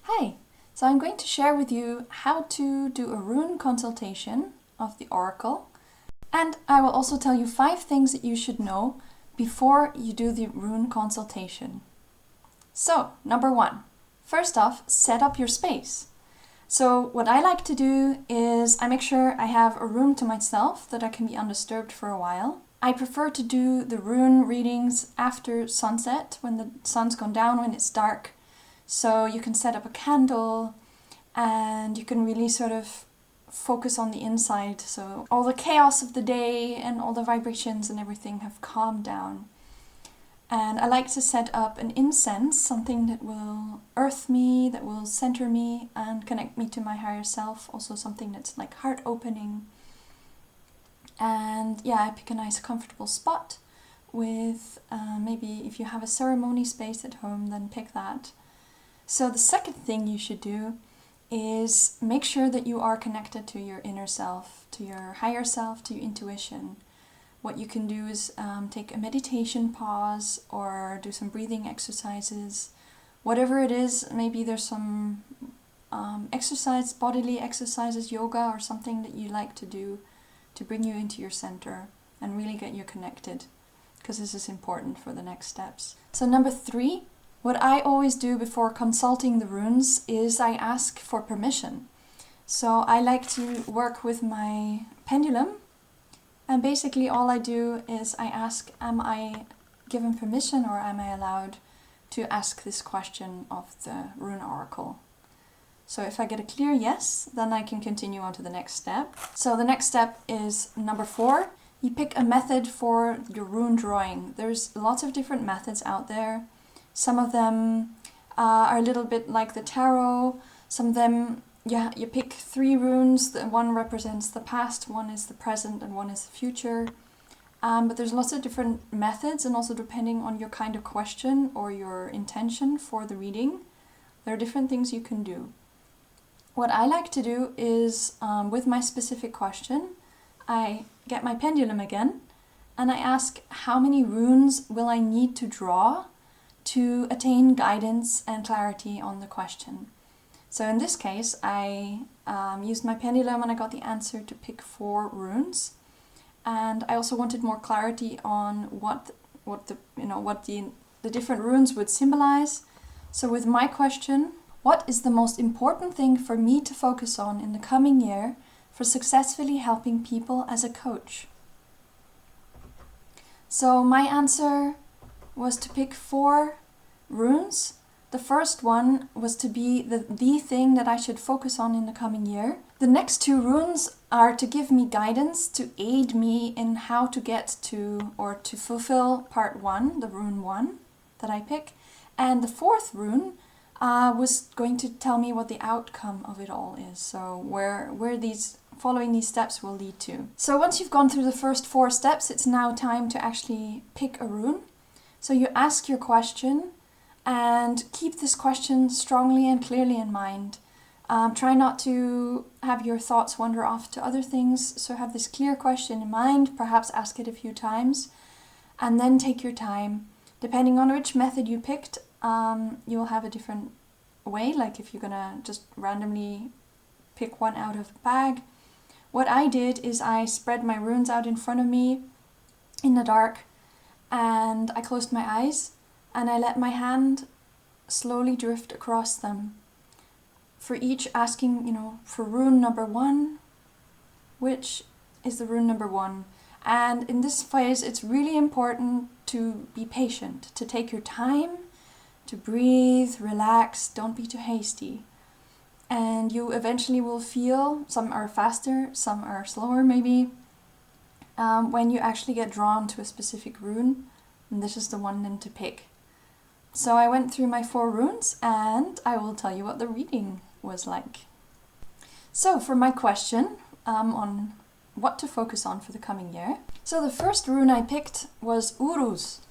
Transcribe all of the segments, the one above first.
Hi, so I'm going to share with you how to do a rune consultation of the oracle, and I will also tell you 5 things that you should know before you do the rune consultation. So, number 1, first off, set up your space. So what I like to do is I make sure I have a room to myself that I can be undisturbed for a while. I prefer to do the rune readings after sunset, when the sun's gone down, when it's dark. So you can set up a candle and you can really sort of focus on the inside. So all the chaos of the day and all the vibrations and everything have calmed down. And I like to set up an incense, something that will earth me, that will center me and connect me to my higher self. Also something that's like heart opening. And yeah, I pick a nice comfortable spot with maybe if you have a ceremony space at home, then pick that. So the second thing you should do is make sure that you are connected to your inner self, to your higher self, to your intuition. What you can do is take a meditation pause or do some breathing exercises. Whatever it is, maybe there's some bodily exercises, yoga or something that you like to do to bring you into your center and really get you connected, because this is important for the next steps. So number 3, what I always do before consulting the runes is I ask for permission. So I like to work with my pendulum, and basically all I do is I ask, am I given permission or am I allowed to ask this question of the rune oracle? So if I get a clear yes, then I can continue on to the next step. So the next step is number 4. You pick a method for your rune drawing. There's lots of different methods out there. Some of them are a little bit like the tarot. Some of them, you pick 3 runes. One represents the past, one is the present, and one is the future. But there's lots of different methods, and also depending on your kind of question or your intention for the reading, there are different things you can do. What I like to do is, with my specific question, I get my pendulum again, and I ask how many runes will I need to draw to attain guidance and clarity on the question. So in this case, I used my pendulum and I got the answer to pick 4 runes. And I also wanted more clarity on what the different runes would symbolize. So with my question, what is the most important thing for me to focus on in the coming year for successfully helping people as a coach? So my answer was to pick 4 runes. The first one was to be the thing that I should focus on in the coming year. The next 2 runes are to give me guidance, to aid me in how to get to or to fulfill part 1, the rune 1 that I pick. And the 4th rune was going to tell me what the outcome of it all is. So where following these steps will lead to. So once you've gone through the first 4 steps, it's now time to actually pick a rune. So you ask your question and keep this question strongly and clearly in mind. Try not to have your thoughts wander off to other things. So have this clear question in mind, perhaps ask it a few times, and then take your time. Depending on which method you picked, you'll have a different way. Like if you're gonna just randomly pick one out of a bag. What I did is I spread my runes out in front of me in the dark, and I closed my eyes and I let my hand slowly drift across them. For each asking, for rune number 1, which is the rune number 1. And in this phase, it's really important to be patient, to take your time, to breathe, relax, don't be too hasty. And you eventually will feel, some are faster, some are slower maybe, when you actually get drawn to a specific rune, and this is the one then to pick. So I went through my 4 runes and I will tell you what the reading was like. So for my question on what to focus on for the coming year. So the first rune I picked was Uruz.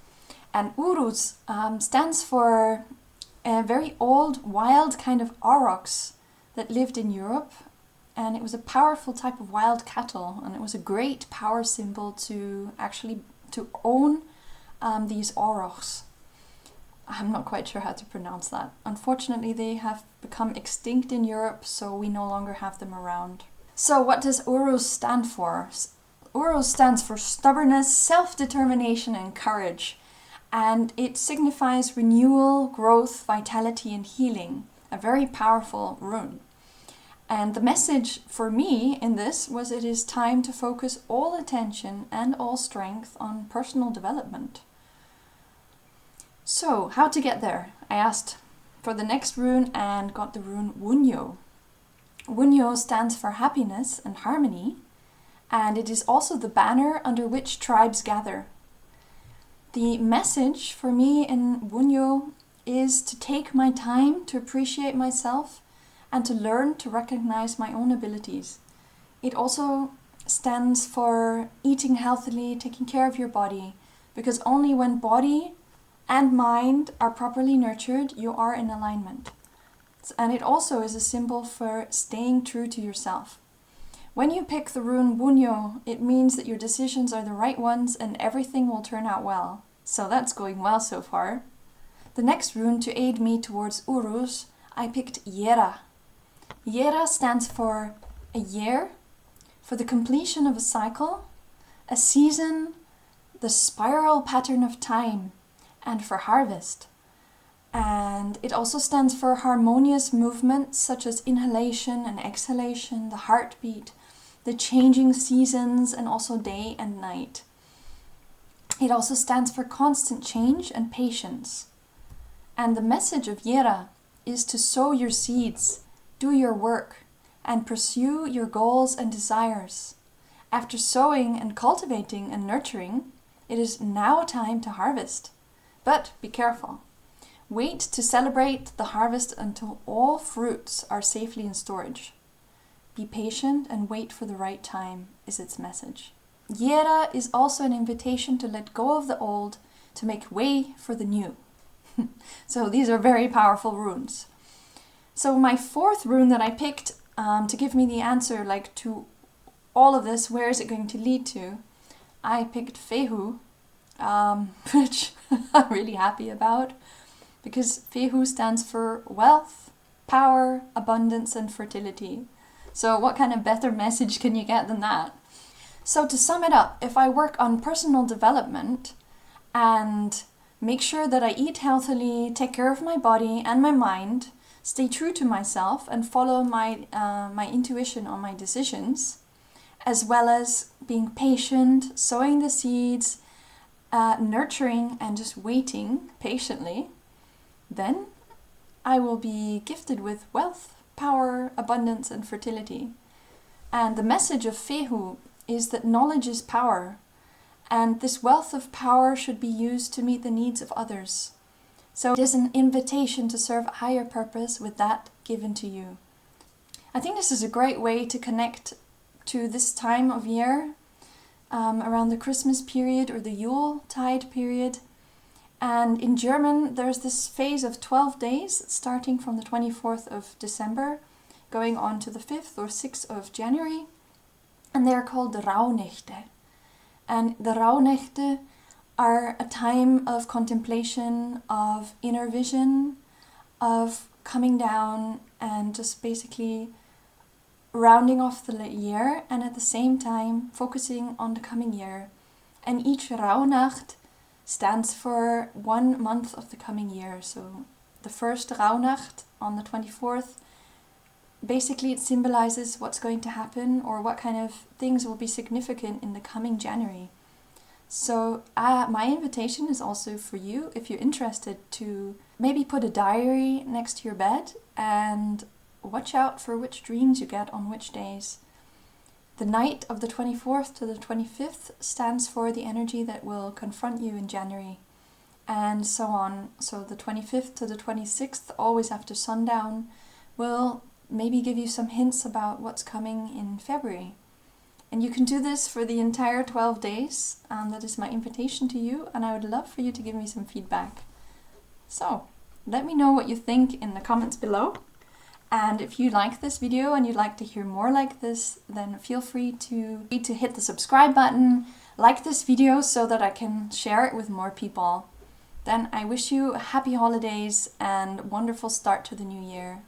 And Uruz stands for a very old, wild kind of aurochs that lived in Europe. And it was a powerful type of wild cattle. And it was a great power symbol to own these aurochs. I'm not quite sure how to pronounce that. Unfortunately, they have become extinct in Europe, so we no longer have them around. So what does Uruz stand for? Uruz stands for stubbornness, self-determination and courage. And it signifies renewal, growth, vitality and healing. A very powerful rune. And the message for me in this was it is time to focus all attention and all strength on personal development. So, how to get there? I asked for the next rune and got the rune Wunjo. Wunjo stands for happiness and harmony, and it is also the banner under which tribes gather. The message for me in Wunjo is to take my time to appreciate myself and to learn to recognize my own abilities. It also stands for eating healthily, taking care of your body, because only when body and mind are properly nurtured, you are in alignment. And it also is a symbol for staying true to yourself. When you pick the rune Wunjo, it means that your decisions are the right ones and everything will turn out well. So that's going well so far. The next rune to aid me towards Uruz, I picked Jera. Jera stands for a year, for the completion of a cycle, a season, the spiral pattern of time, and for harvest. And it also stands for harmonious movements such as inhalation and exhalation, the heartbeat, the changing seasons, and also day and night. It also stands for constant change and patience. And the message of Jera is to sow your seeds, do your work, and pursue your goals and desires. After sowing and cultivating and nurturing, it is now time to harvest. But be careful. Wait to celebrate the harvest until all fruits are safely in storage. Be patient and wait for the right time is its message. Jera is also an invitation to let go of the old, to make way for the new. So these are very powerful runes. So my fourth rune that I picked to give me the answer to all of this, where is it going to lead to? I picked Fehu, which I'm really happy about, because Fehu stands for wealth, power, abundance and fertility. So what kind of better message can you get than that? So to sum it up, if I work on personal development and make sure that I eat healthily, take care of my body and my mind, stay true to myself and follow my intuition on my decisions, as well as being patient, sowing the seeds, nurturing and just waiting patiently, then I will be gifted with wealth, power, abundance and fertility. And the message of Fehu is that knowledge is power, and this wealth of power should be used to meet the needs of others. So it is an invitation to serve a higher purpose with that given to you. I think this is a great way to connect to this time of year, around the Christmas period or the Yule-tide period. And in German, there's this phase of 12 days, starting from the 24th of December, going on to the 5th or 6th of January. And they're called the Rauhnächte. And the Rauhnächte are a time of contemplation, of inner vision, of coming down and just basically rounding off the year, and at the same time focusing on the coming year. And each Rauhnacht stands for 1 month of the coming year. So the first Rauhnacht on the 24th, basically it symbolizes what's going to happen or what kind of things will be significant in the coming January. So my invitation is also for you, if you're interested, to maybe put a diary next to your bed and watch out for which dreams you get on which days. The night of the 24th to the 25th stands for the energy that will confront you in January, and so on. So the 25th to the 26th, always after sundown, will maybe give you some hints about what's coming in February. And you can do this for the entire 12 days. That is my invitation to you, and I would love for you to give me some feedback. So let me know what you think in the comments below. And if you like this video and you'd like to hear more like this, then feel free to hit the subscribe button, like this video so that I can share it with more people. then I wish you happy holidays and wonderful start to the new year.